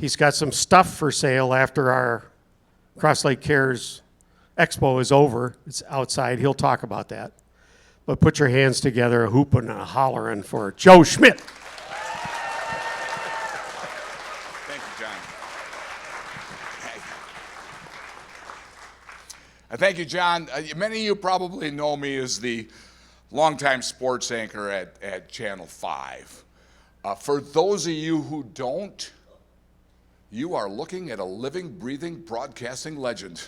He's got some stuff for sale after our Cross Lake Cares Expo is over. It's outside. He'll talk about that. But put your hands together, a hooping and a hollering for Joe Schmit. Thank you, John. Thank you, John. Many of you probably know me as the longtime sports anchor at Channel 5. For those of you who don't, you are looking at a living, breathing, broadcasting legend.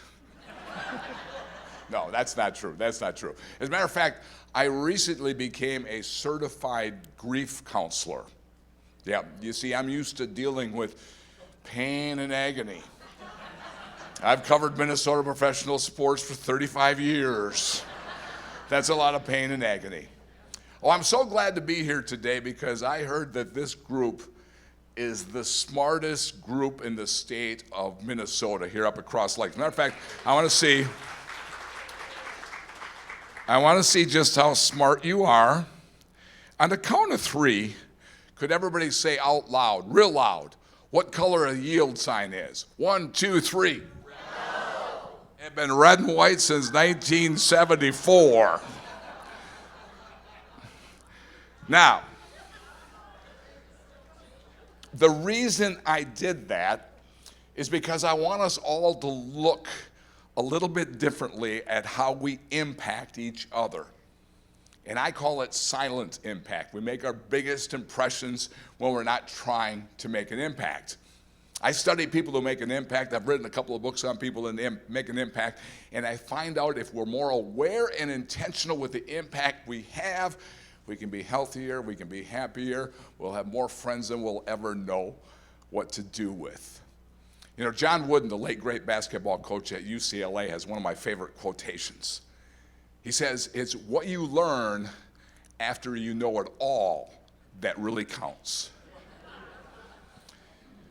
No, that's not true. That's not true. As a matter of fact, I recently became a certified grief counselor. Yeah, you see, I'm used to dealing with pain and agony. I've covered Minnesota professional sports for 35 years. That's a lot of pain and agony. Oh, I'm so glad to be here today because I heard that this group is the smartest group in the state of Minnesota here up at Cross Lake. As a matter of fact, I want to see just how smart you are. On the count of 3, could everybody say out loud, real loud, what color a yield sign is? 1, 2, 3. It's been red and white since 1974. Now, the reason I did that is because I want us all to look a little bit differently at how we impact each other. And I call it silent impact. We make our biggest impressions when we're not trying to make an impact. I study people who make an impact. I've written a couple of books on people who make an impact, and I find out if we're more aware and intentional with the impact we have, we can be healthier, we can be happier, we'll have more friends than we'll ever know what to do with. You know, John Wooden, the late great basketball coach at UCLA, has one of my favorite quotations. He says, it's what you learn after you know it all that really counts.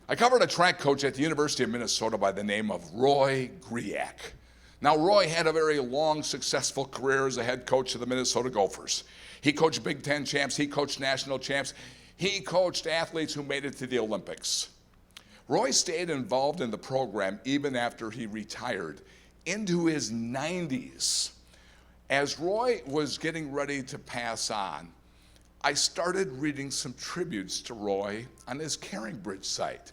I covered a track coach at the University of Minnesota by the name of Roy Griak. Now, Roy had a very long, successful career as a head coach of the Minnesota Gophers. He coached Big Ten champs, he coached national champs, he coached athletes who made it to the Olympics. Roy stayed involved in the program even after he retired into his 90s. As Roy was getting ready to pass on, I started reading some tributes to Roy on his CaringBridge site.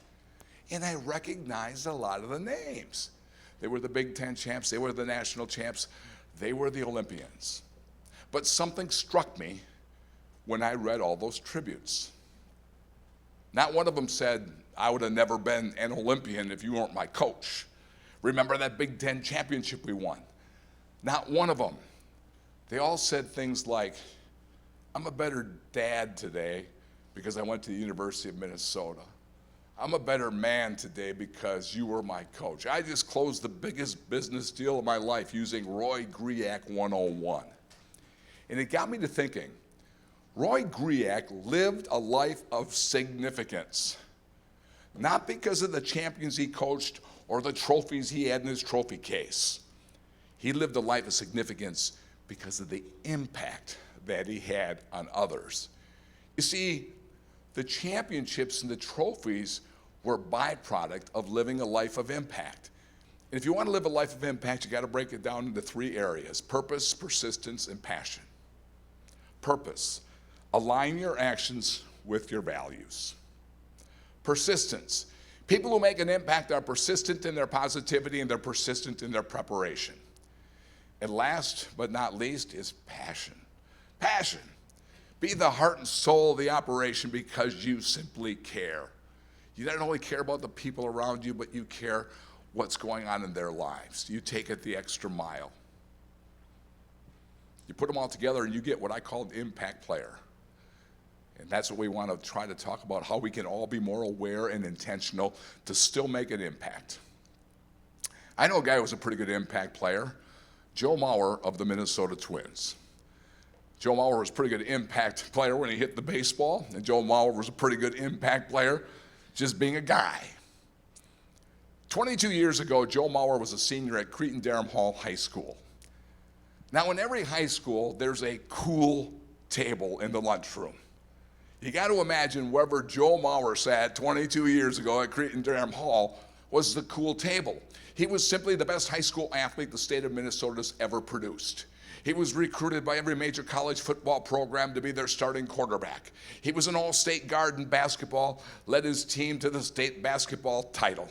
And I recognized a lot of the names. They were the Big Ten champs, they were the national champs, they were the Olympians. But something struck me when I read all those tributes. Not one of them said, I would have never been an Olympian if you weren't my coach. Remember that Big Ten championship we won? Not one of them. They all said things like, I'm a better dad today because I went to the University of Minnesota. I'm a better man today because you were my coach. I just closed the biggest business deal of my life using Roy Griak 101. And it got me to thinking, Roy Griak lived a life of significance. Not because of the champions he coached or the trophies he had in his trophy case. He lived a life of significance because of the impact that he had on others. You see, the championships and the trophies were a byproduct of living a life of impact. And if you want to live a life of impact, you got to break it down into 3 areas: purpose, persistence, and passion. Purpose. Align your actions with your values. Persistence. People who make an impact are persistent in their positivity and they're persistent in their preparation. And last but not least is passion. Passion. Be the heart and soul of the operation because you simply care. You not only care about the people around you, but you care what's going on in their lives. You take it the extra mile. You put them all together and you get what I call an impact player. And that's what we want to try to talk about, how we can all be more aware and intentional to still make an impact. I know a guy who was a pretty good impact player, Joe Mauer of the Minnesota Twins. Joe Mauer was a pretty good impact player when he hit the baseball, and Joe Mauer was a pretty good impact player just being a guy. 22 years ago, Joe Mauer was a senior at Cretin-Derham Hall High School. Now, in every high school, there's a cool table in the lunchroom. You got to imagine wherever Joe Mauer sat 22 years ago at Cretin-Derham Hall was the cool table. He was simply the best high school athlete the state of Minnesota's ever produced. He was recruited by every major college football program to be their starting quarterback. He was an all-state guard in basketball, led his team to the state basketball title.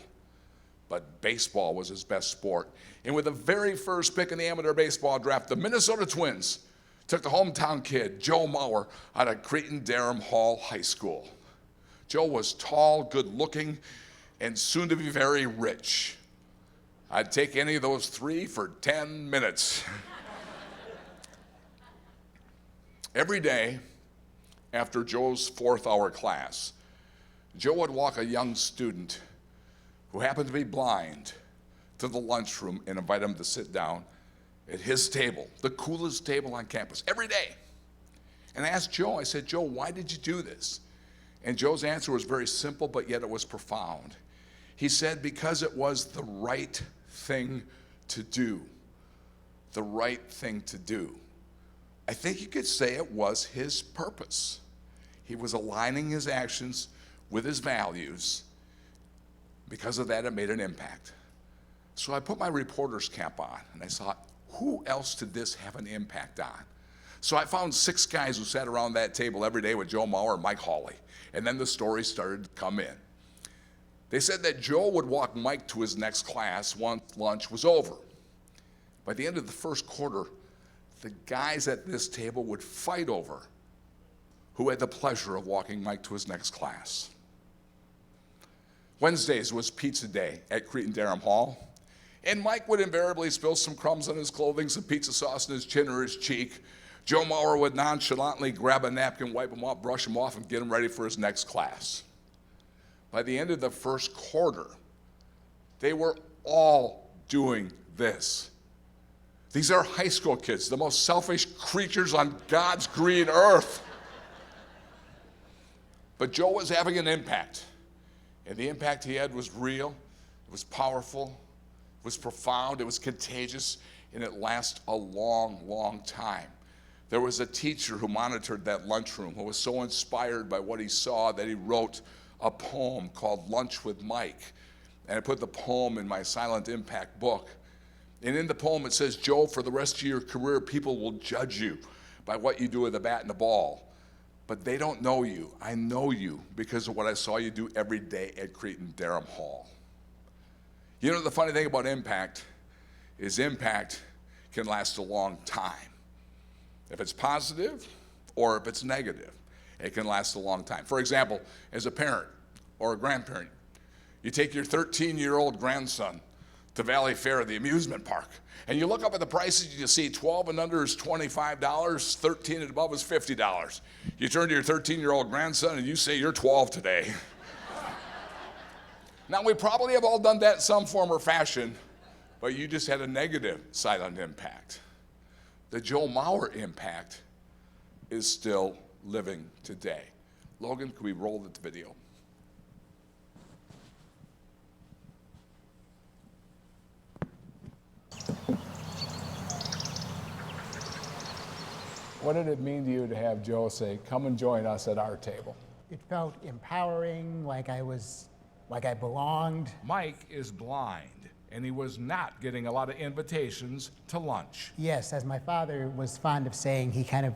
But baseball was his best sport. And with the very first pick in the amateur baseball draft, the Minnesota Twins took the hometown kid, Joe Mauer, out of Cretin-Derham Hall High School. Joe was tall, good-looking, and soon to be very rich. I'd take any of those three for 10 minutes. Every day after Joe's fourth-hour class, Joe would walk a young student who happened to be blind to the lunchroom and invite him to sit down at his table, the coolest table on campus, every day. And I asked Joe, I said, Joe, why did you do this? And Joe's answer was very simple, but yet it was profound. He said, because it was the right thing to do. The right thing to do. I think you could say it was his purpose. He was aligning his actions with his values. Because of that, it made an impact. So I put my reporter's cap on, and I thought, who else did this have an impact on? So I found 6 guys who sat around that table every day with Joe Mauer and Mike Hawley. And then the stories started to come in. They said that Joe would walk Mike to his next class once lunch was over. By the end of the first quarter, the guys at this table would fight over who had the pleasure of walking Mike to his next class. Wednesdays was pizza day at Cretin-Derham Hall, and Mike would invariably spill some crumbs on his clothing, some pizza sauce on his chin or his cheek. Joe Mauer would nonchalantly grab a napkin, wipe him off, brush him off, and get him ready for his next class. By the end of the first quarter, they were all doing this. These are high school kids, the most selfish creatures on God's green earth. But Joe was having an impact. And the impact he had was real, it was powerful, it was profound, it was contagious, and it lasted a long, long time. There was a teacher who monitored that lunchroom who was so inspired by what he saw that he wrote a poem called Lunch with Mike. And I put the poem in my Silent Impact book. And in the poem it says, Joe, for the rest of your career, people will judge you by what you do with the bat and the ball. But they don't know you. I know you because of what I saw you do every day at Cretin-Derham Hall. You know, the funny thing about impact is impact can last a long time. If it's positive or if it's negative, it can last a long time. For example, as a parent or a grandparent, you take your 13-year-old grandson to Valley Fair, the amusement park, and you look up at the prices, you see 12 and under is $25, 13 and above is $50. You turn to your 13-year-old grandson and you say, you're 12 today. Now, we probably have all done that in some form or fashion, but you just had a negative silent impact. The Joe Mauer impact is still living today. Logan, can we roll the video? What did it mean to you to have Joe say, come and join us at our table? It felt empowering, like I belonged. Mike is blind, and he was not getting a lot of invitations to lunch. Yes, as my father was fond of saying, he kind of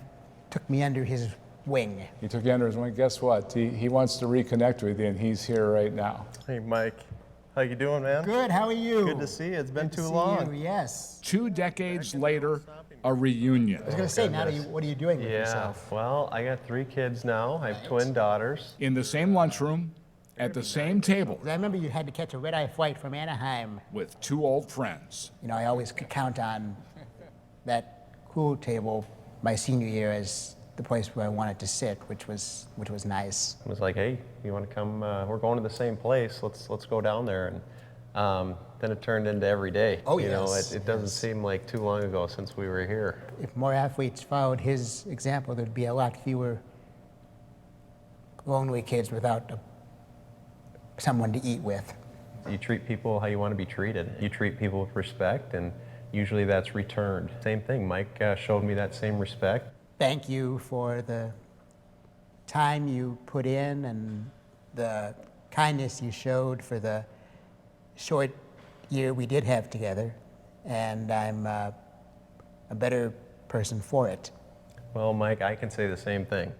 took me under his wing. He took you under his wing. Guess what? He wants to reconnect with you, and he's here right now. Hey, Mike. How you doing, man? Good, how are you? Good to see you. It's been Good to too see long. you, yes. 2 decades later, a reunion. I was going to say, now what are you doing with Yeah, yourself? well, I got 3 kids now. I have twin daughters. In the same lunchroom, at the same table, I remember you had to catch a red-eye flight from Anaheim. with 2 old friends. You know, I always could count on that cool table my senior year as the place where I wanted to sit, which was nice. I was like, hey, you want to come? We're going to the same place. Let's go down there. And then it turned into every day. Oh, You know, yes, it doesn't seem like too long ago since we were here. If more athletes followed his example, there'd be a lot fewer lonely kids without someone to eat with. You treat people how you want to be treated. You treat people with respect, and usually that's returned. Same thing. Mike showed me that same respect. Thank you for the time you put in and the kindness you showed for the short year we did have together, and I'm a better person for it. Well, Mike, I can say the same thing.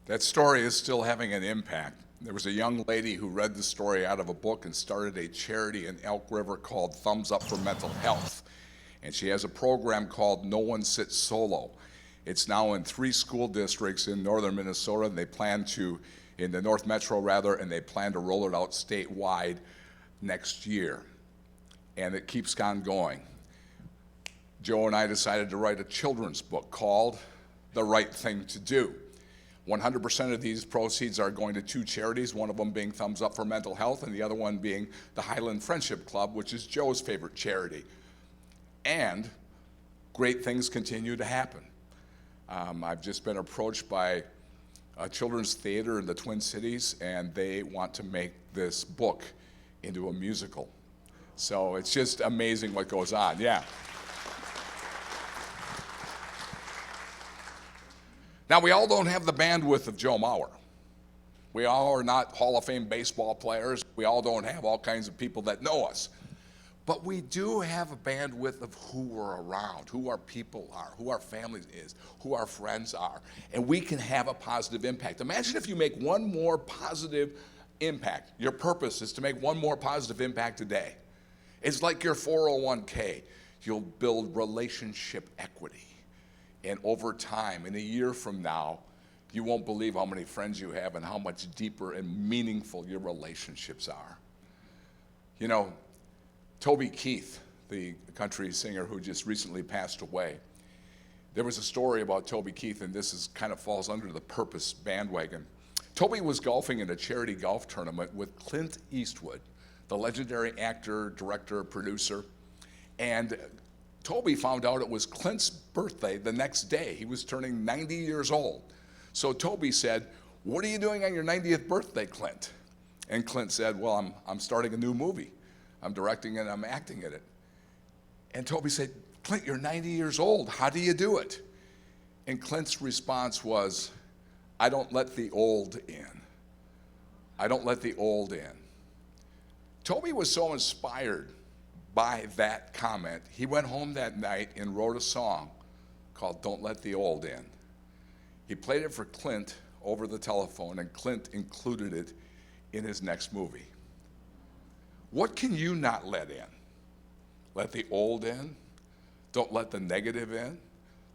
That story is still having an impact. There was a young lady who read the story out of a book and started a charity in Elk River called Thumbs Up for Mental Health. And she has a program called No One Sits Solo. It's now in 3 school districts in northern Minnesota, and they plan to, in the North Metro rather, and they plan to roll it out statewide next year. And it keeps on going. Joe and I decided to write a children's book called The Right Thing to Do. 100% of these proceeds are going to 2 charities, one of them being Thumbs Up for Mental Health and the other one being the Highland Friendship Club, which is Joe's favorite charity. And great things continue to happen. I've just been approached by a children's theater in the Twin Cities, and they want to make this book into a musical. So it's just amazing what goes on, yeah. Now, we all don't have the bandwidth of Joe Mauer. We all are not Hall of Fame baseball players. We all don't have all kinds of people that know us. But we do have a bandwidth of who we're around, who our people are, who our family is, who our friends are. And we can have a positive impact. Imagine if you make one more positive impact. Your purpose is to make one more positive impact today. It's like your 401k. You'll build relationship equity. And over time, in a year from now, you won't believe how many friends you have and how much deeper and meaningful your relationships are. You know, Toby Keith, the country singer who just recently passed away, there was a story about Toby Keith, and this is kind of falls under the purpose bandwagon. Toby was golfing in a charity golf tournament with Clint Eastwood, the legendary actor, director, producer, and Toby found out it was Clint's birthday the next day. He was turning 90 years old. So Toby said, "What are you doing on your 90th birthday, Clint?" And Clint said, "Well, I'm starting a new movie. I'm directing it, I'm acting in it." And Toby said, "Clint, you're 90 years old. How do you do it?" And Clint's response was, "I don't let the old in. I don't let the old in." Toby was so inspired by that comment, he went home that night and wrote a song called "Don't Let the Old In." He played it for Clint over the telephone, and Clint included it in his next movie. What can you not let in? Let the old in. Don't let the negative in.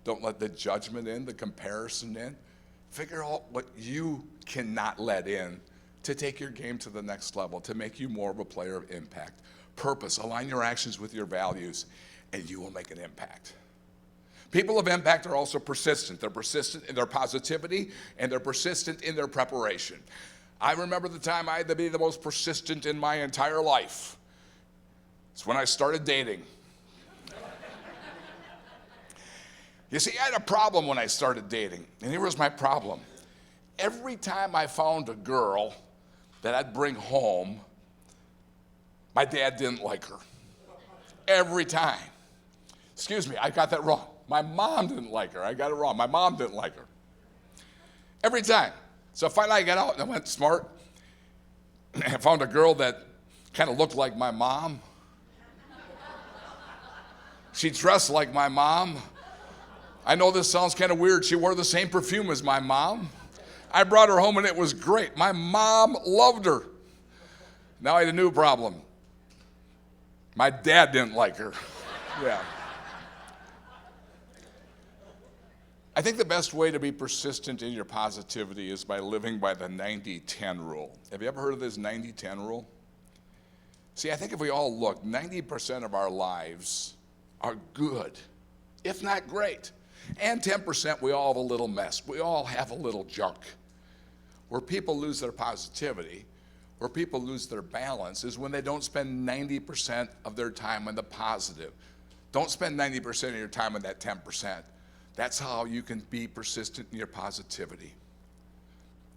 Don't let the judgment in, the comparison in. Figure out what you cannot let in to take your game to the next level, to make you more of a player of impact. Purpose, align your actions with your values, and you will make an impact. People of impact are also persistent. They're persistent in their positivity, and they're persistent in their preparation. I remember the time I had to be the most persistent in my entire life. It's when I started dating. You see, I had a problem when I started dating, and here was my problem. Every time I found a girl that I'd bring home, my dad didn't like her. Every time. Excuse me, I got that wrong. My mom didn't like her. I got it wrong. My mom didn't like her. Every time. So finally I got out and I went smart. I found a girl that kind of looked like my mom. She dressed like my mom. I know this sounds kind of weird. She wore the same perfume as my mom. I brought her home and it was great. My mom loved her. Now I had a new problem. My dad didn't like her. Yeah. I think the best way to be persistent in your positivity is by living by the 90-10 rule. Have you ever heard of this 90-10 rule? See, I think if we all look, 90% of our lives are good, if not great. And 10% we all have a little mess. We all have a little junk. Where people lose their positivity, where people lose their balance, is when they don't spend 90% of their time on the positive. Don't spend 90% of your time on that 10%. That's how you can be persistent in your positivity.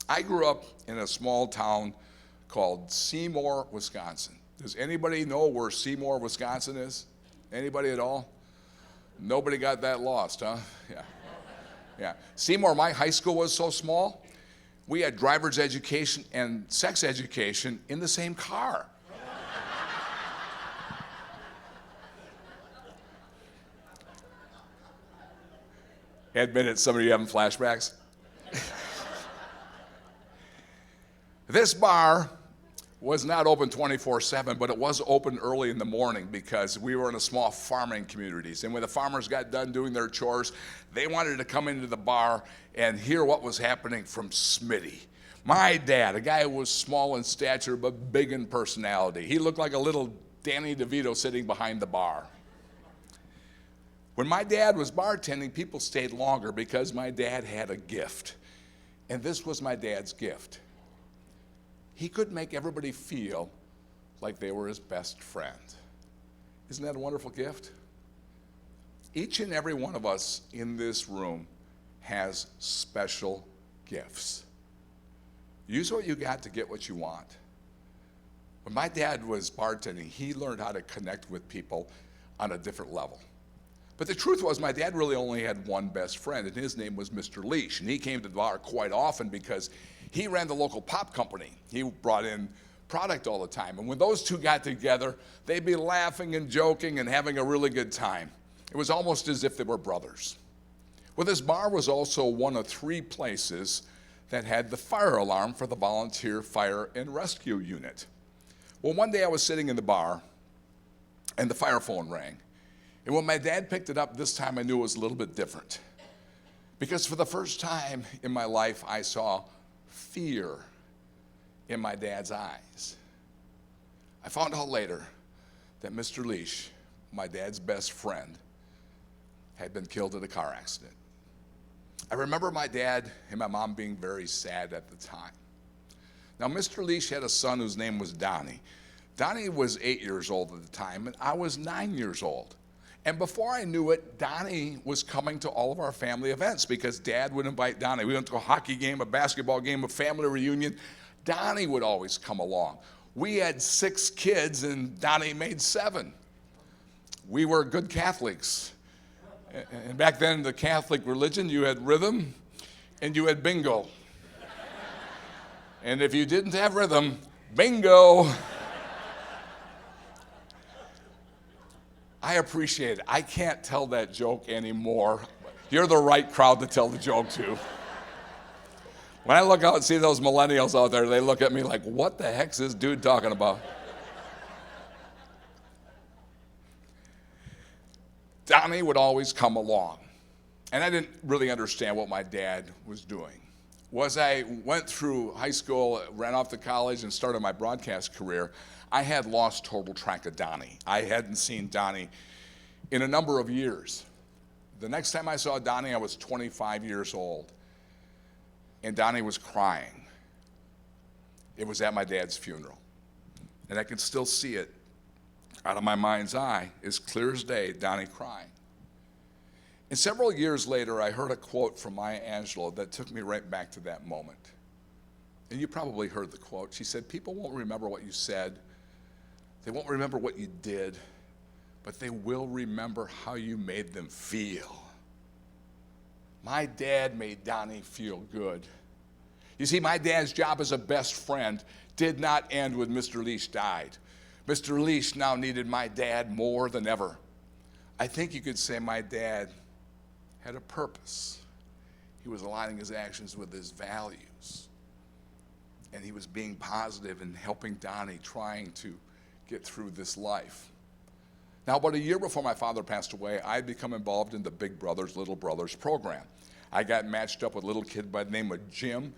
I grew up in a small town called Seymour, Wisconsin. Does anybody know where Seymour, Wisconsin is? Anybody at all? Nobody got that lost, huh? Yeah. Yeah. Seymour, my high school was so small, we had driver's education and sex education in the same car. Admit it, some of you having flashbacks. This bar was not open 24/7, but it was open early in the morning because we were in a small farming communities. And when the farmers got done doing their chores, they wanted to come into the bar and hear what was happening from Smitty. My dad, a guy who was small in stature but big in personality. He looked like a little Danny DeVito sitting behind the bar. When my dad was bartending, people stayed longer because my dad had a gift. And this was my dad's gift. He could make everybody feel like they were his best friend. Isn't that a wonderful gift? Each and every one of us in this room has special gifts. Use what you got to get what you want. When my dad was bartending, he learned how to connect with people on a different level. But the truth was, my dad really only had one best friend, and his name was Mr. Leash. And he came to the bar quite often because he ran the local pop company. He brought in product all the time. And when those two got together, they'd be laughing and joking and having a really good time. It was almost as if they were brothers. Well, this bar was also one of 3 places that had the fire alarm for the volunteer fire and rescue unit. Well, one day I was sitting in the bar, and the fire phone rang. And when my dad picked it up, this time I knew it was a little bit different. Because for the first time in my life, I saw fear in my dad's eyes. I found out later that Mr. Leash, my dad's best friend, had been killed in a car accident. I remember my dad and my mom being very sad at the time. Now, Mr. Leash had a son whose name was Donnie. Donnie was 8 years old at the time, and I was 9 years old. And before I knew it, Donnie was coming to all of our family events because Dad would invite Donnie. We went to a hockey game, a basketball game, a family reunion. Donnie would always come along. We had 6 kids, and Donnie made 7. We were good Catholics. And back then, in the Catholic religion, you had rhythm and you had bingo. And if you didn't have rhythm, bingo. I appreciate it. I can't tell that joke anymore. You're the right crowd to tell the joke to. When I look out and see those millennials out there, they look at me like, what the heck's this dude talking about? Donnie would always come along. And I didn't really understand what my dad was doing. As I went through high school, ran off to college, and started my broadcast career, I had lost total track of Donnie. I hadn't seen Donnie in a number of years. The next time I saw Donnie, I was 25 years old. And Donnie was crying. It was at my dad's funeral. And I can still see it out of my mind's eye, as clear as day, Donnie crying. And several years later, I heard a quote from Maya Angelou that took me right back to that moment. And you probably heard the quote. She said, people won't remember what you said. They won't remember what you did, but they will remember how you made them feel. My dad made Donnie feel good. You see, my dad's job as a best friend did not end when Mr. Leash died. Mr. Leash now needed my dad more than ever. I think you could say my dad had a purpose. He was aligning his actions with his values. And he was being positive and helping Donnie, trying to get through this life. Now, about a year before my father passed away, I had become involved in the Big Brothers, Little Brothers program. I got matched up with a little kid by the name of Jim,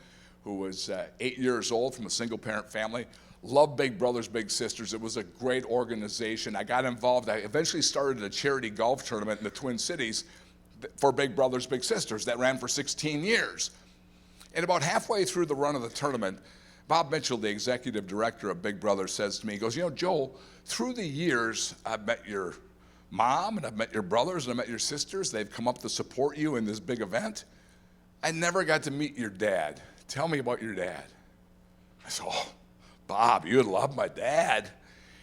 who was 8 years old from a single-parent family. Loved Big Brothers, Big Sisters. It was a great organization. I got involved. I eventually started a charity golf tournament in the Twin Cities for Big Brothers, Big Sisters that ran for 16 years. And about halfway through the run of the tournament, Bob Mitchell, the executive director of Big Brothers, says to me, he goes, you know, Joel, through the years, I've met your mom, and I've met your brothers, and I've met your sisters. They've come up to support you in this big event. I never got to meet your dad. Tell me about your dad. I said, oh, Bob, you'd love my dad.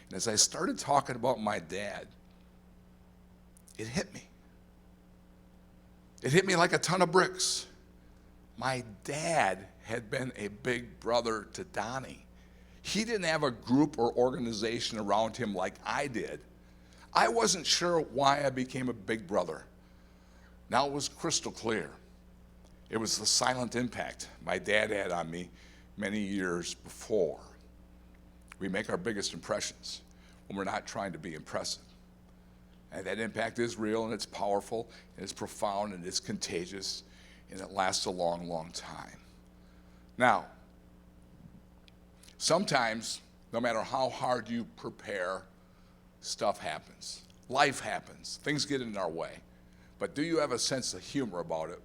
And as I started talking about my dad, it hit me. It hit me like a ton of bricks. My dad had been a big brother to Donnie. He didn't have a group or organization around him like I did. I wasn't sure why I became a big brother. Now it was crystal clear. It was the silent impact my dad had on me many years before. We make our biggest impressions when we're not trying to be impressive. And that impact is real, and it's powerful, and it's profound, and it's contagious, and it lasts a long, long time. Now, sometimes, no matter how hard you prepare, stuff happens. Life happens. Things get in our way. But do you have a sense of humor about it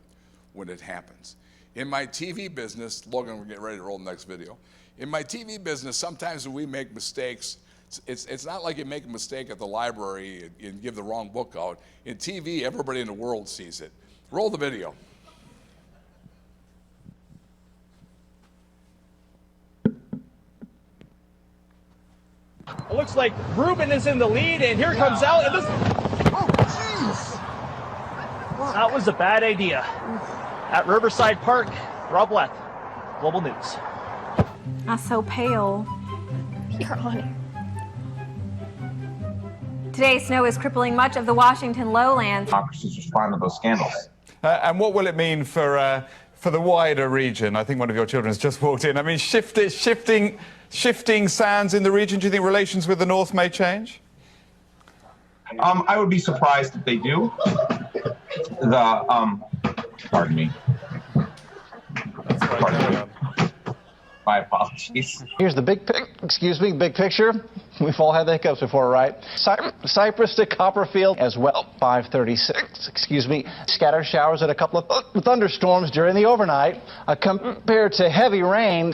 when it happens? In my TV business, Logan, we're getting ready to roll the next video. In my TV business, sometimes when we make mistakes, it's not like you make a mistake at the library and give the wrong book out. In TV, everybody in the world sees it. Roll the video. It looks like Ruben is in the lead, and here comes out. And this... Oh, jeez! That was a bad idea. At Riverside Park, Rob Leth, Global News. I'm so pale. You're on it. Today's snow is crippling much of the Washington lowlands. Democracies respond to those scandals. And what will it mean for the wider region? I think one of your children has just walked in. I mean, shifting sands in the region. Do you think relations with the North may change? I would be surprised if they do. Pardon me. My apologies. Here's the big picture. We've all had the hiccups before, right? Cypress to Copperfield as well. 5:36. Scattered showers and a couple of thunderstorms during the overnight. Compared to heavy rain.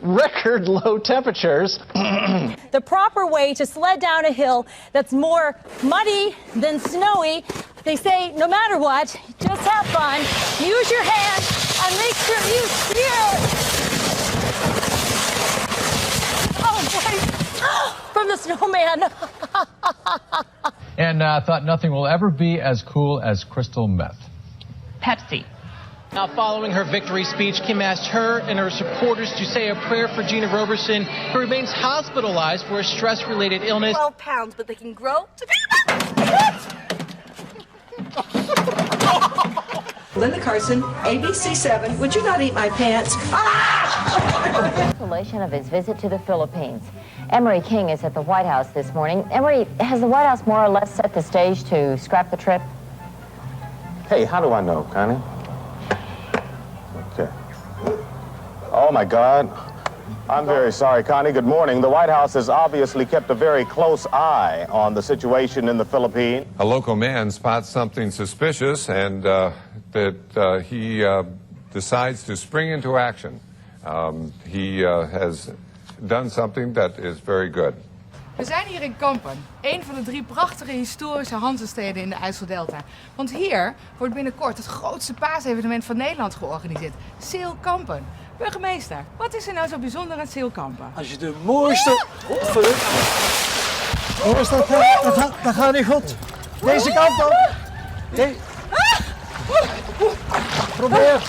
Record low temperatures. The proper way to sled down a hill that's more muddy than snowy. They say no matter what, just have fun, use your hands, and make sure you steer. Oh boy, from the snowman. And thought nothing will ever be as cool as crystal meth. Pepsi. Now, following her victory speech, Kim asked her and her supporters to say a prayer for Gina Roberson, who remains hospitalized for a stress-related illness. 12 pounds, but they can grow to be... Linda Carson, ABC7, would you not eat my pants? Cancellation of his visit to the Philippines. Emery King is at the White House this morning. Emery, has the White House more or less set the stage to scrap the trip? Hey, how do I know, Connie? Okay. Oh, my God. I'm very sorry, Connie. Good morning. The White House has obviously kept a very close eye on the situation in the Philippines. A local man spots something suspicious and he decides to spring into action. He has done something that is very good. We zijn hier in Kampen, een van de 3 prachtige historische Hanzesteden in de IJsseldelta. Want hier wordt binnenkort het grootste paasevenement van Nederland georganiseerd. Seel Kampen. Burgemeester, wat is er nou zo bijzonder aan Seel Kampen? Als je de mooiste... Dat gaat niet goed. Deze kant op. Nee. Probeer.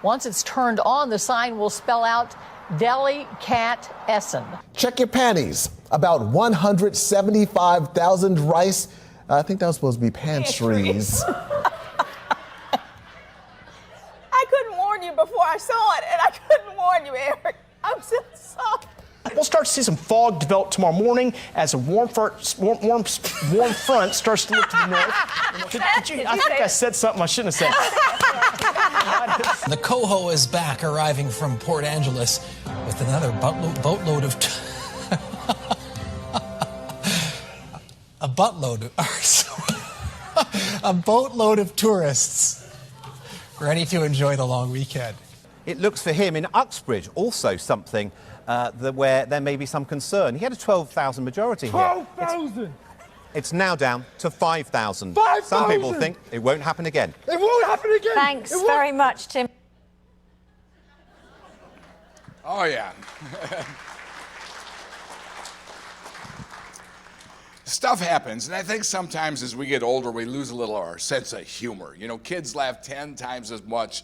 Once it's turned on, the sign will spell out Deli Cat Essen. Check your panties. About 175,000 rice. I think that was supposed to be pantries. I couldn't warn you before I saw it, and I couldn't warn you, Eric. I'm so sorry. We'll start to see some fog develop tomorrow morning as a warm front starts to look to the north. I think I said something I shouldn't have said. The coho is back, arriving from Port Angeles with another boatload of a boatload of tourists ready to enjoy the long weekend. It looks for him in Uxbridge also something where there may be some concern. He had a 12,000 majority here. 12,000! It's now down to 5,000. 5,000! Some people think it won't happen again. It won't happen again! Thanks very much, Tim. Oh, yeah. stuff happens, and I think sometimes as we get older, we lose a little of our sense of humor. You know, kids laugh 10 times as much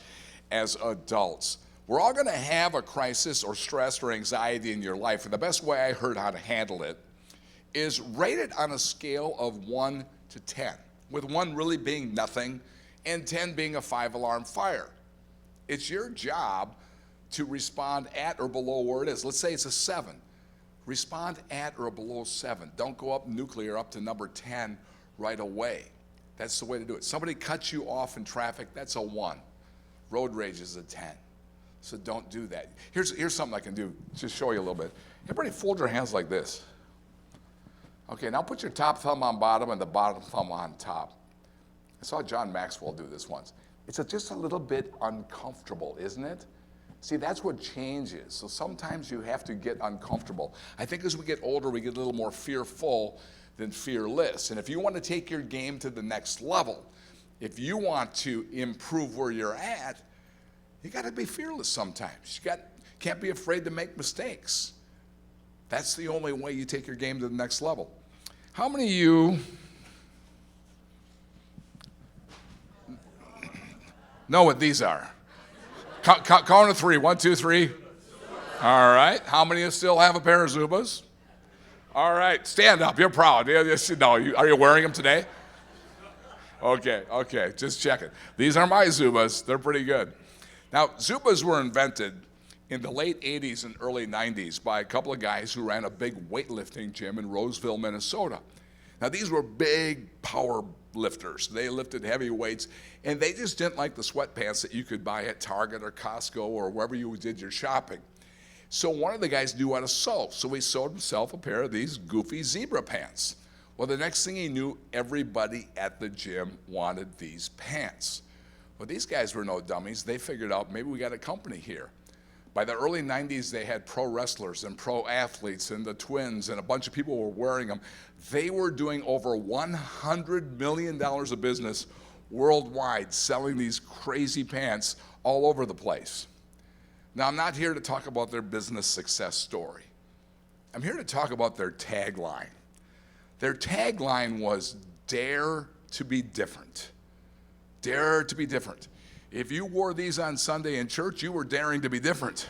as adults. We're all gonna have a crisis or stress or anxiety in your life, and the best way I heard how to handle it is rate it on a scale of 1 to 10, with 1 really being nothing and 10 being a 5-alarm fire. It's your job to respond at or below where it is. Let's say it's a 7. Respond at or below 7. Don't go up nuclear up to number 10 right away. That's the way to do it. Somebody cuts you off in traffic, that's a 1. Road rage is a 10. So don't do that. Here's something I can do, just show you a little bit. Everybody fold your hands like this. Okay, now put your top thumb on bottom and the bottom thumb on top. I saw John Maxwell do this once. It's just a little bit uncomfortable, isn't it? See, that's what change is. So sometimes you have to get uncomfortable. I think as we get older, we get a little more fearful than fearless. And if you want to take your game to the next level, if you want to improve where you're at, you got to be fearless sometimes. You can't be afraid to make mistakes. That's the only way you take your game to the next level. How many of you know what these are? Count to 3. 1, 2, 3. All right. How many of you still have a pair of Zubas? All right. Stand up. You're proud. No, are you wearing them today? Okay. Just checking. These are my Zubas. They're pretty good. Now, Zubas were invented in the late 80s and early 90s by a couple of guys who ran a big weightlifting gym in Roseville, Minnesota. Now, these were big power lifters. They lifted heavy weights, and they just didn't like the sweatpants that you could buy at Target or Costco or wherever you did your shopping. So one of the guys knew how to sew, so he sewed himself a pair of these goofy zebra pants. Well, the next thing he knew, everybody at the gym wanted these pants. Well, these guys were no dummies. They figured out maybe we got a company here. By the early 90s, they had pro wrestlers and pro athletes and the Twins, and a bunch of people were wearing them. They were doing over $100 million of business worldwide, selling these crazy pants all over the place. Now, I'm not here to talk about their business success story. I'm here to talk about their tagline. Their tagline was, "Dare to be different." Dare to be different. If you wore these on Sunday in church, you were daring to be different.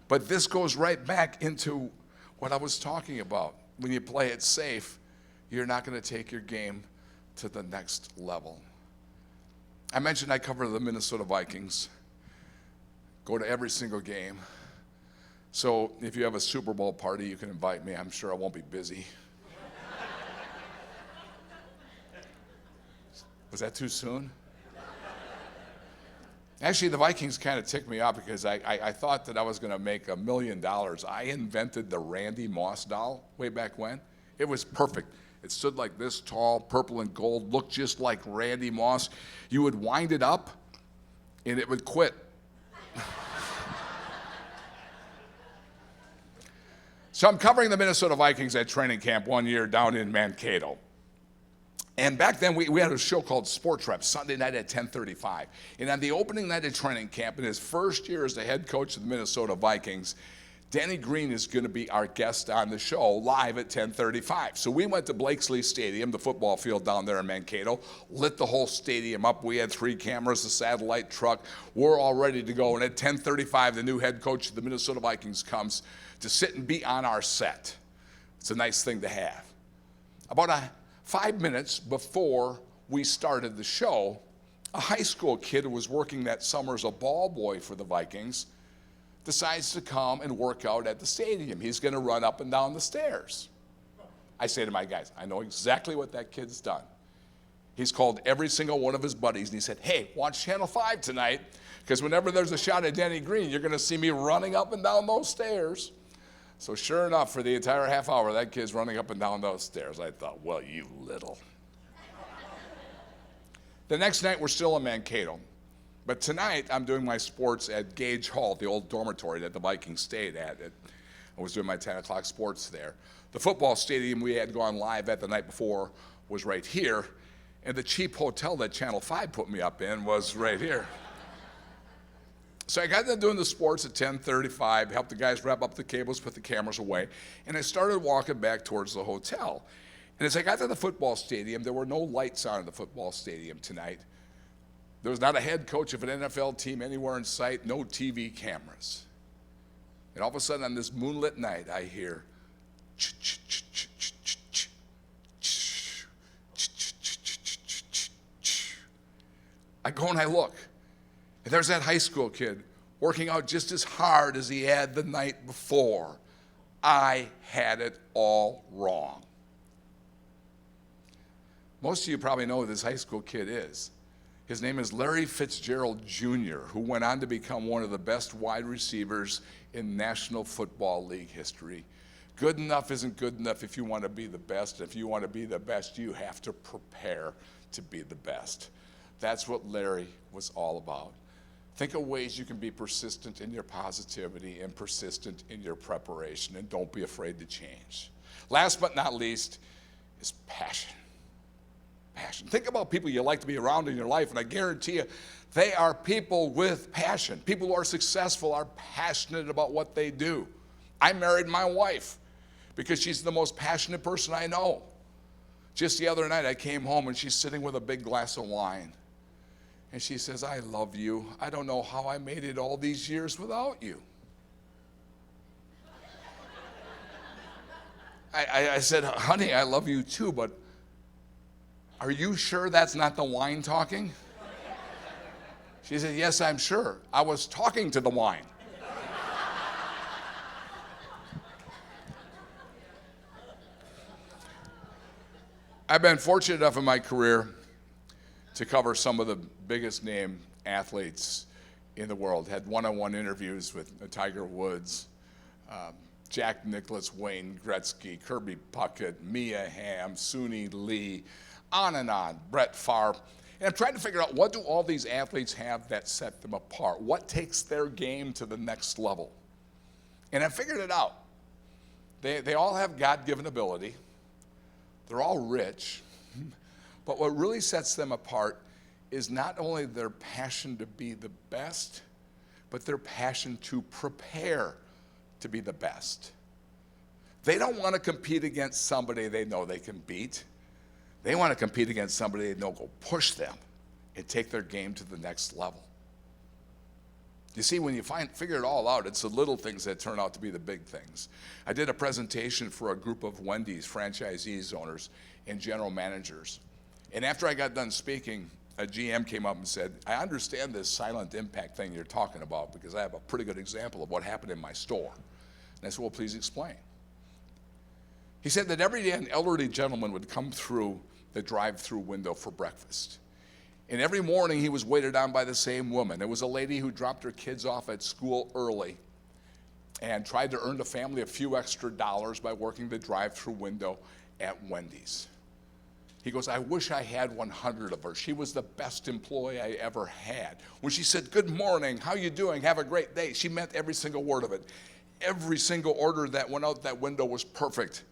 But this goes right back into what I was talking about. When you play it safe, you're not going to take your game to the next level. I mentioned I cover the Minnesota Vikings, go to every single game. So if you have a Super Bowl party, you can invite me. I'm sure I won't be busy. Was that too soon? Actually, the Vikings kind of ticked me off because I thought that I was going to make $1 million. I invented the Randy Moss doll way back when. It was perfect. It stood like this tall, purple and gold, looked just like Randy Moss. You would wind it up, and it would quit. So I'm covering the Minnesota Vikings at training camp one year down in Mankato. And back then, we had a show called Sports Rep, Sunday night at 10:35. And on the opening night of training camp, in his first year as the head coach of the Minnesota Vikings, Danny Green is going to be our guest on the show live at 10:35. So we went to Blakesley Stadium, the football field down there in Mankato, lit the whole stadium up. We had 3 cameras, a satellite truck. We're all ready to go. And at 10:35, the new head coach of the Minnesota Vikings comes to sit and be on our set. It's a nice thing to have. About 5 minutes before we started the show, a high school kid who was working that summer as a ball boy for the Vikings decides to come and work out at the stadium. He's going to run up and down the stairs. I say to my guys, I know exactly what that kid's done. He's called every single one of his buddies, and he said, hey, watch Channel 5 tonight, because whenever there's a shot at Danny Green, you're going to see me running up and down those stairs. So sure enough, for the entire half hour, that kid's running up and down those stairs. I thought, well, you little. The next night, we're still in Mankato. But tonight, I'm doing my sports at Gage Hall, the old dormitory that the Vikings stayed at. I was doing my 10 o'clock sports there. The football stadium we had gone live at the night before was right here, and the cheap hotel that Channel 5 put me up in was right here. So I got done doing the sports at 10:35, helped the guys wrap up the cables, put the cameras away, and I started walking back towards the hotel. And as I got to the football stadium, there were no lights on in the football stadium tonight. There was not a head coach of an NFL team anywhere in sight, no TV cameras. And all of a sudden on this moonlit night, I hear I go and I look, and there's that high school kid working out just as hard as he had the night before. I had it all wrong. Most of you probably know who this high school kid is. His name is Larry Fitzgerald Jr., who went on to become one of the best wide receivers in National Football League history. Good enough isn't good enough if you want to be the best. If you want to be the best, you have to prepare to be the best. That's what Larry was all about. Think of ways you can be persistent in your positivity and persistent in your preparation, and don't be afraid to change. Last but not least is passion. Passion. Think about people you like to be around in your life, and I guarantee you, they are people with passion. People who are successful are passionate about what they do. I married my wife because she's the most passionate person I know. Just the other night, I came home, and she's sitting with a big glass of wine. And she says, I love you. I don't know how I made it all these years without you. I said, honey, I love you too, but are you sure that's not the wine talking? She said, yes, I'm sure. I was talking to the wine. I've been fortunate enough in my career to cover some of the biggest name athletes in the world. Had one-on-one interviews with Tiger Woods, Jack Nicklaus, Wayne Gretzky, Kirby Puckett, Mia Hamm, Suni Lee, on, Brett Favre. And I'm trying to figure out, what do all these athletes have that set them apart? What takes their game to the next level? And I figured it out. They all have God-given ability. They're all rich. But what really sets them apart is not only their passion to be the best, but their passion to prepare to be the best. They don't want to compete against somebody they know they can beat. They want to compete against somebody they know will push them and take their game to the next level. You see, when you figure it all out, it's the little things that turn out to be the big things. I did a presentation for a group of Wendy's franchisees, owners, and general managers. And after I got done speaking, a GM came up and said, I understand this silent impact thing you're talking about because I have a pretty good example of what happened in my store. And I said, well, please explain. He said that every day an elderly gentleman would come through the drive-through window for breakfast. And every morning he was waited on by the same woman. It was a lady who dropped her kids off at school early and tried to earn the family a few extra dollars by working the drive-through window at Wendy's. He goes, I wish I had 100 of her. She was the best employee I ever had. When she said, good morning, how you doing, have a great day, she meant every single word of it. Every single order that went out that window was perfect.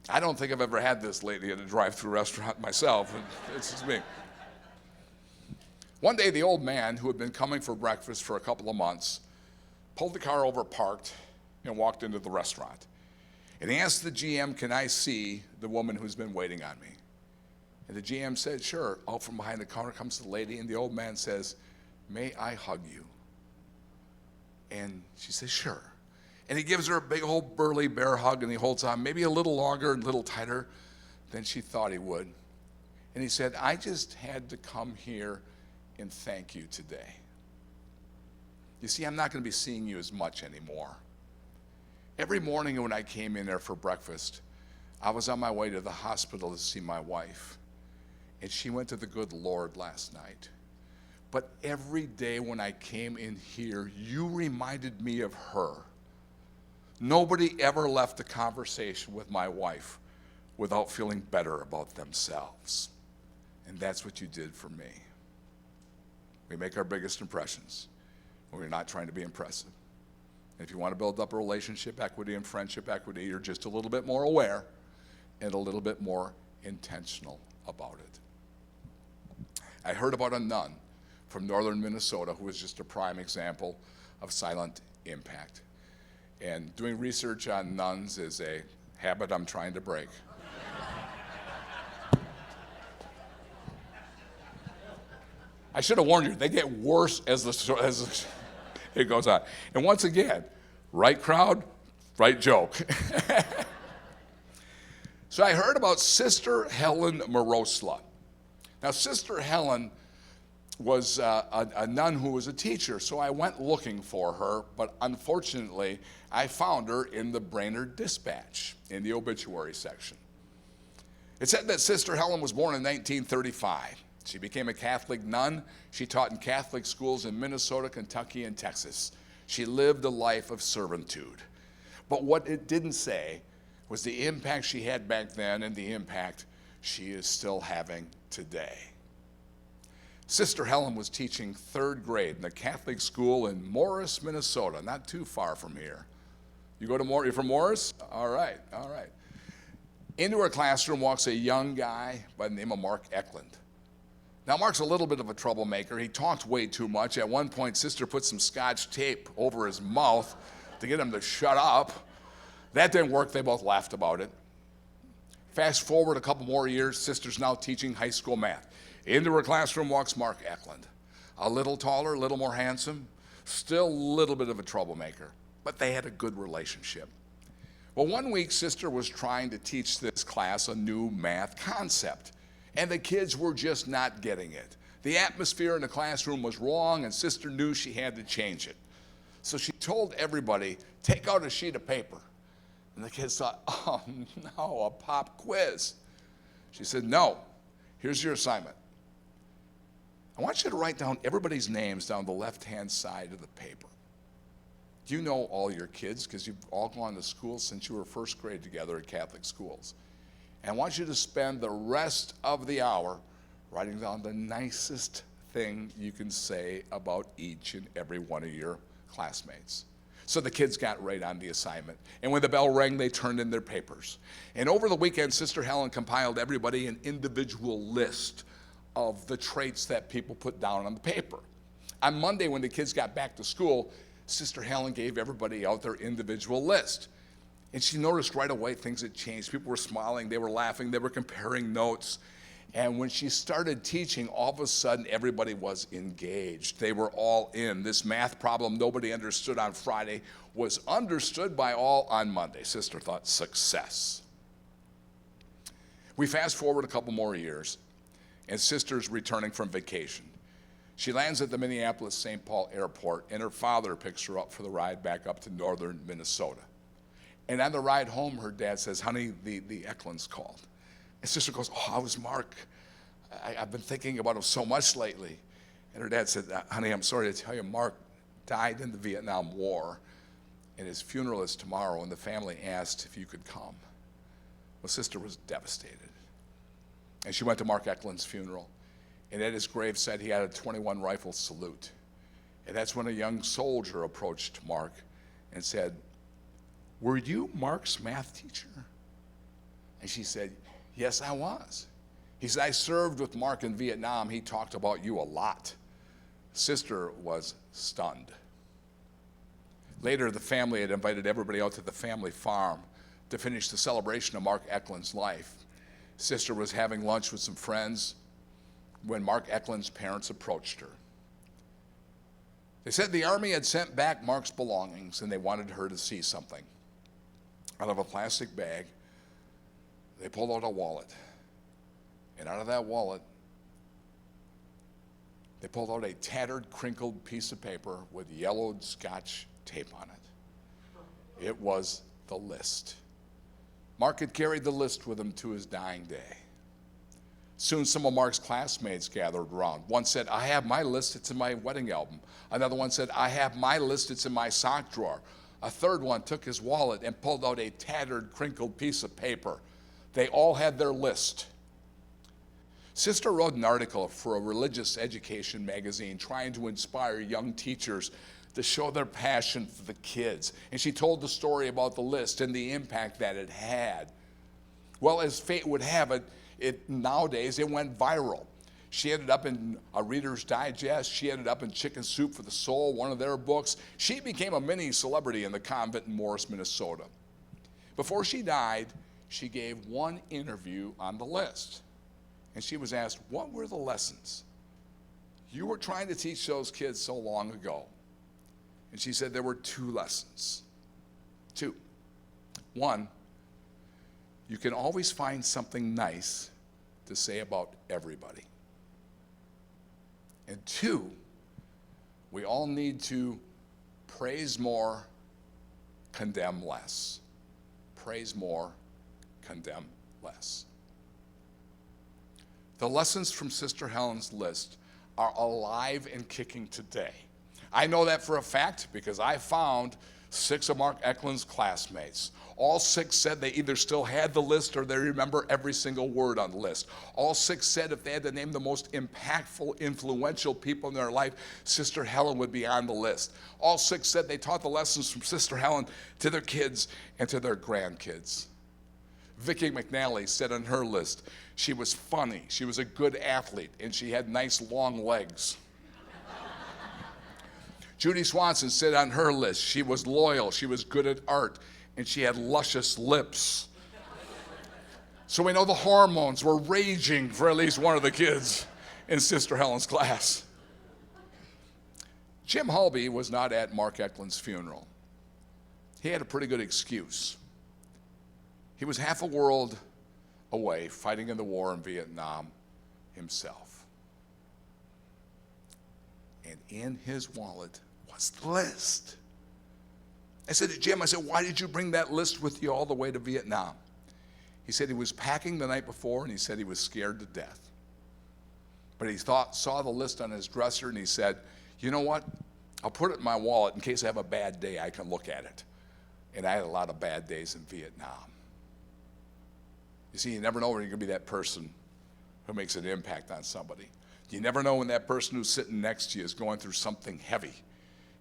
I don't think I've ever had this lady at a drive-through restaurant myself. It's just me. One day, the old man, who had been coming for breakfast for a couple of months, pulled the car over, parked, and walked into the restaurant. And he asked the GM, can I see the woman who's been waiting on me? And the GM said, sure. Out from behind the counter comes the lady, and the old man says, may I hug you? And she says, sure. And he gives her a big old burly bear hug, and he holds on maybe a little longer and a little tighter than she thought he would. And he said, I just had to come here and thank you today. You see, I'm not going to be seeing you as much anymore. Every morning when I came in there for breakfast, I was on my way to the hospital to see my wife. And she went to the good Lord last night. But every day when I came in here, you reminded me of her. Nobody ever left a conversation with my wife without feeling better about themselves. And that's what you did for me. We make our biggest impressions when we're not trying to be impressive. And if you want to build up a relationship equity and friendship equity, you're just a little bit more aware and a little bit more intentional about it. I heard about a nun from northern Minnesota who was just a prime example of silent impact. And doing research on nuns is a habit I'm trying to break. I should have warned you, they get worse as it goes on. And once again, right crowd, right joke. So I heard about Sister Helen Morosla. Now, Sister Helen was a nun who was a teacher, so I went looking for her, but unfortunately, I found her in the Brainerd Dispatch in the obituary section. It said that Sister Helen was born in 1935. She became a Catholic nun. She taught in Catholic schools in Minnesota, Kentucky, and Texas. She lived a life of servitude. But what it didn't say was the impact she had back then and the impact she is still having today. Sister Helen was teaching 3rd grade in a Catholic school in Morris, Minnesota, not too far from here. You go to Morris? You're from Morris? All right, all right. Into her classroom walks a young guy by the name of Mark Eklund. Now, Mark's a little bit of a troublemaker. He talks way too much. At one point, Sister put some Scotch tape over his mouth to get him to shut up. That didn't work. They both laughed about it. Fast forward a couple more years, Sister's now teaching high school math. Into her classroom walks Mark Eklund. A little taller, a little more handsome, still a little bit of a troublemaker, but they had a good relationship. Well, one week, Sister was trying to teach this class a new math concept, and the kids were just not getting it. The atmosphere in the classroom was wrong, and Sister knew she had to change it. So she told everybody, take out a sheet of paper. And the kids thought, oh no, a pop quiz. She said, no, here's your assignment. I want you to write down everybody's names down the left-hand side of the paper. Do you know all your kids? Because you've all gone to school since you were 1st grade together at Catholic schools. And I want you to spend the rest of the hour writing down the nicest thing you can say about each and every one of your classmates. So the kids got right on the assignment. And when the bell rang, they turned in their papers. And over the weekend, Sister Helen compiled everybody an individual list of the traits that people put down on the paper. On Monday, when the kids got back to school, Sister Helen gave everybody out their individual list. And she noticed right away things had changed. People were smiling, they were laughing, they were comparing notes. And when she started teaching, all of a sudden, everybody was engaged. They were all in. This math problem nobody understood on Friday was understood by all on Monday. Sister thought, success. We fast forward a couple more years, and Sister's returning from vacation. She lands at the Minneapolis-St. Paul airport, and her father picks her up for the ride back up to northern Minnesota. And on the ride home, her dad says, honey, the Eklunds called. And Sister goes, oh, I was Mark. I've been thinking about him so much lately. And her dad said, honey, I'm sorry to tell you, Mark died in the Vietnam War, and his funeral is tomorrow, and the family asked if you could come. Well, Sister was devastated. And she went to Mark Eklund's funeral, and at his grave said he had a 21 rifle salute. And that's when a young soldier approached Mark and said, were you Mark's math teacher? And she said, yes, I was. He said, I served with Mark in Vietnam. He talked about you a lot. Sister was stunned. Later, the family had invited everybody out to the family farm to finish the celebration of Mark Eklund's life. Sister was having lunch with some friends when Mark Eklund's parents approached her. They said the Army had sent back Mark's belongings and they wanted her to see something. Out of a plastic bag, they pulled out a wallet. And out of that wallet, they pulled out a tattered, crinkled piece of paper with yellowed Scotch tape on it. It was the list. Mark had carried the list with him to his dying day. Soon some of Mark's classmates gathered around. One said, I have my list, it's in my wedding album. Another one said, I have my list, it's in my sock drawer. A third one took his wallet and pulled out a tattered, crinkled piece of paper. They all had their list. Sister wrote an article for a religious education magazine trying to inspire young teachers to show their passion for the kids. And she told the story about the list and the impact that it had. Well, as fate would have it, nowadays it went viral. She ended up in a Reader's Digest. She ended up in Chicken Soup for the Soul, one of their books. She became a mini celebrity in the convent in Morris, Minnesota. Before she died, she gave one interview on the list. And she was asked, what were the lessons you were trying to teach those kids so long ago? And she said there were 2 lessons. 2. 1, you can always find something nice to say about everybody. And 2, we all need to praise more, condemn less. Praise more, condemn less. The lessons from Sister Helen's list are alive and kicking today. I know that for a fact because I found 6 of Mark Eklund's classmates. All 6 said they either still had the list or they remember every single word on the list. All 6 said if they had to name the most impactful, influential people in their life, Sister Helen would be on the list. All 6 said they taught the lessons from Sister Helen to their kids and to their grandkids. Vicki McNally said on her list, she was funny, she was a good athlete, and she had nice long legs. Judy Swanson said on her list, she was loyal, she was good at art, and she had luscious lips. So we know the hormones were raging for at least one of the kids in Sister Helen's class. Jim Halby was not at Mark Eklund's funeral. He had a pretty good excuse. He was half a world away fighting in the war in Vietnam himself. And in his wallet was the list. I said to Jim, I said, why did you bring that list with you all the way to Vietnam? He said he was packing the night before and he said he was scared to death. But he saw the list on his dresser and he said, you know what? I'll put it in my wallet in case I have a bad day, I can look at it. And I had a lot of bad days in Vietnam. You see, you never know when you're going to be that person who makes an impact on somebody. You never know when that person who's sitting next to you is going through something heavy.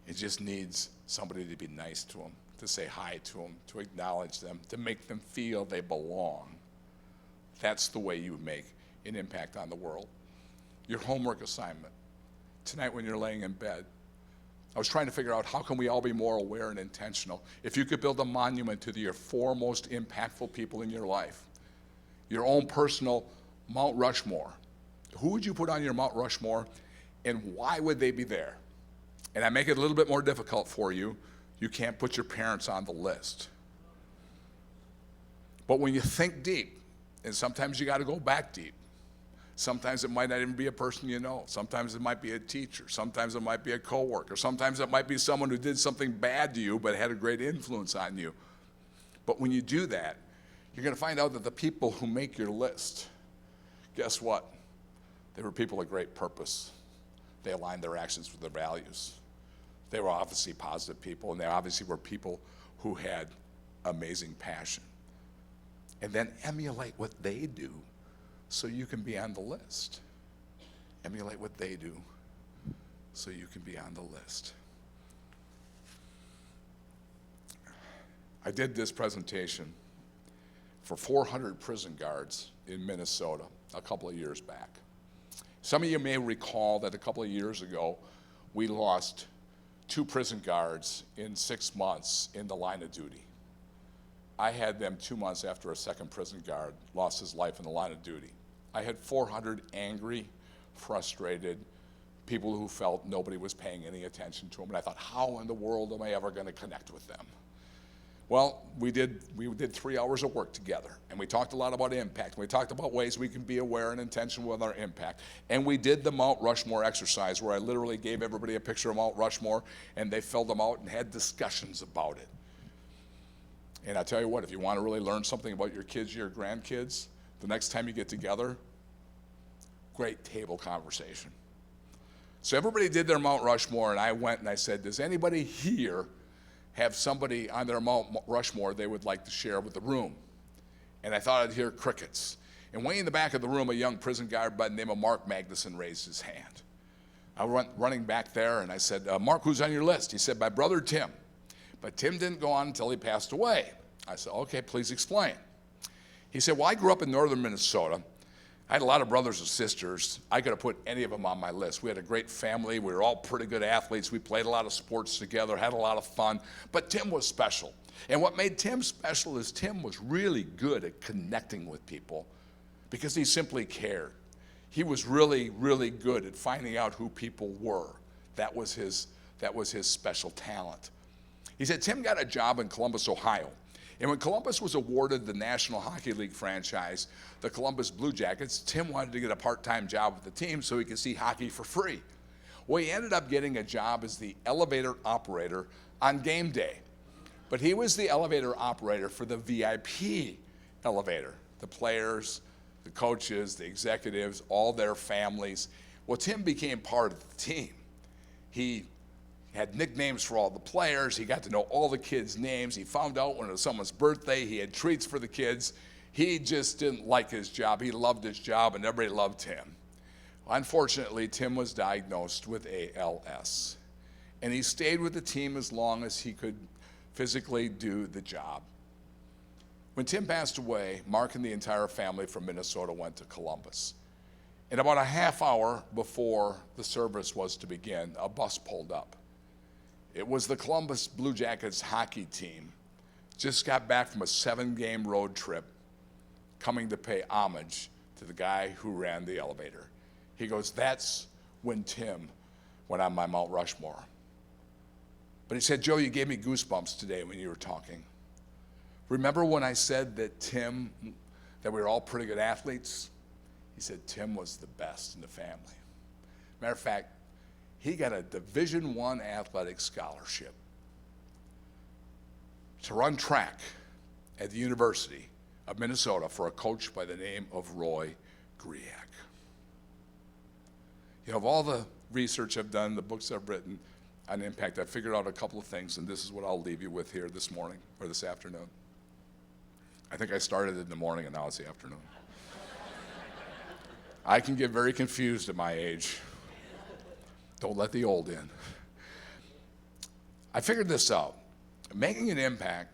It just needs somebody to be nice to them, to say hi to them, to acknowledge them, to make them feel they belong. That's the way you make an impact on the world. Your homework assignment, tonight when you're laying in bed, I was trying to figure out how can we all be more aware and intentional. If you could build a monument to your 4 most impactful people in your life, your own personal Mount Rushmore, who would you put on your Mount Rushmore and why would they be there? And I make it a little bit more difficult for you. You can't put your parents on the list. But when you think deep, and sometimes you got to go back deep. Sometimes it might not even be a person you know. Sometimes it might be a teacher. Sometimes it might be a coworker. Sometimes it might be someone who did something bad to you but had a great influence on you. But when you do that, you're going to find out that the people who make your list, guess what? They were people of great purpose. They aligned their actions with their values. They were obviously positive people, and they obviously were people who had amazing passion. And then emulate what they do so you can be on the list. Emulate what they do so you can be on the list. I did this presentation for 400 prison guards in Minnesota a couple of years back. Some of you may recall that a couple of years ago, we lost 2 prison guards in 6 months in the line of duty. I had them 2 months after a second prison guard lost his life in the line of duty. I had 400 angry, frustrated people who felt nobody was paying any attention to them. And I thought, how in the world am I ever going to connect with them? Well, we did 3 hours of work together, and we talked a lot about impact. We talked about ways we can be aware and intentional with our impact. And we did the Mount Rushmore exercise where I literally gave everybody a picture of Mount Rushmore, and they filled them out and had discussions about it. And I tell you what, if you want to really learn something about your kids, your grandkids, the next time you get together, great table conversation. So everybody did their Mount Rushmore, and I went and I said, does anybody here have somebody on their Mount Rushmore they would like to share with the room? And I thought I'd hear crickets. And way in the back of the room, a young prison guard by the name of Mark Magnuson raised his hand. I went running back there, and I said, Mark, who's on your list? He said, my brother Tim. But Tim didn't go on until he passed away. I said, okay, please explain. He said, well, I grew up in northern Minnesota. I had a lot of brothers and sisters. I could have put any of them on my list. We had a great family. We were all pretty good athletes. We played a lot of sports together, had a lot of fun. But Tim was special. And what made Tim special is Tim was really good at connecting with people because he simply cared. He was really, really good at finding out who people were. That was his special talent. He said Tim got a job in Columbus, Ohio. And when Columbus was awarded the National Hockey League franchise, the Columbus Blue Jackets, Tim wanted to get a part-time job with the team so he could see hockey for free. Well, he ended up getting a job as the elevator operator on game day. But he was the elevator operator for the VIP elevator. The players, the coaches, the executives, all their families. Well, Tim became part of the team. He had nicknames for all the players. He got to know all the kids' names. He found out when it was someone's birthday. He had treats for the kids. He just didn't like his job. He loved his job, and everybody loved him. Unfortunately, Tim was diagnosed with ALS, and he stayed with the team as long as he could physically do the job. When Tim passed away, Mark and the entire family from Minnesota went to Columbus. And about a half hour before the service was to begin, a bus pulled up. It was the Columbus Blue Jackets hockey team. Just got back from a 7-game road trip, coming to pay homage to the guy who ran the elevator. He goes, that's when Tim went on my Mount Rushmore. But he said, Joe, you gave me goosebumps today when you were talking. Remember when I said that we were all pretty good athletes? He said Tim was the best in the family. Matter of fact, he got a Division I athletic scholarship to run track at the University of Minnesota for a coach by the name of Roy Griak. You know, of all the research I've done, the books I've written on impact, I figured out a couple of things, and this is what I'll leave you with here this morning or this afternoon. I think I started in the morning and now it's the afternoon. I can get very confused at my age. Don't let the old in. I figured this out. Making an impact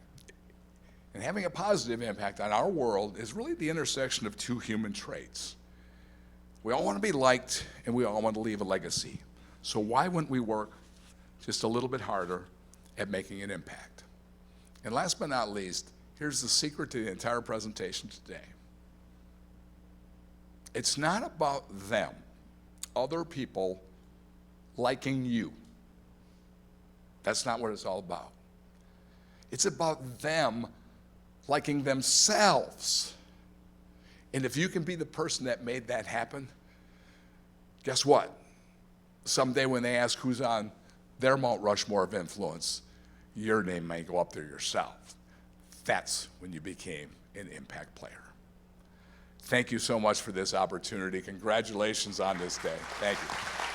and having a positive impact on our world is really the intersection of two human traits. We all want to be liked and we all want to leave a legacy. So why wouldn't we work just a little bit harder at making an impact? And last but not least, here's the secret to the entire presentation today. It's not about them, other people liking you. That's not what it's all about. It's about them liking themselves. And if you can be the person that made that happen, guess what? Someday when they ask who's on their Mount Rushmore of influence, your name may go up there yourself. That's when you became an impact player. Thank you so much for this opportunity. Congratulations on this day. Thank you.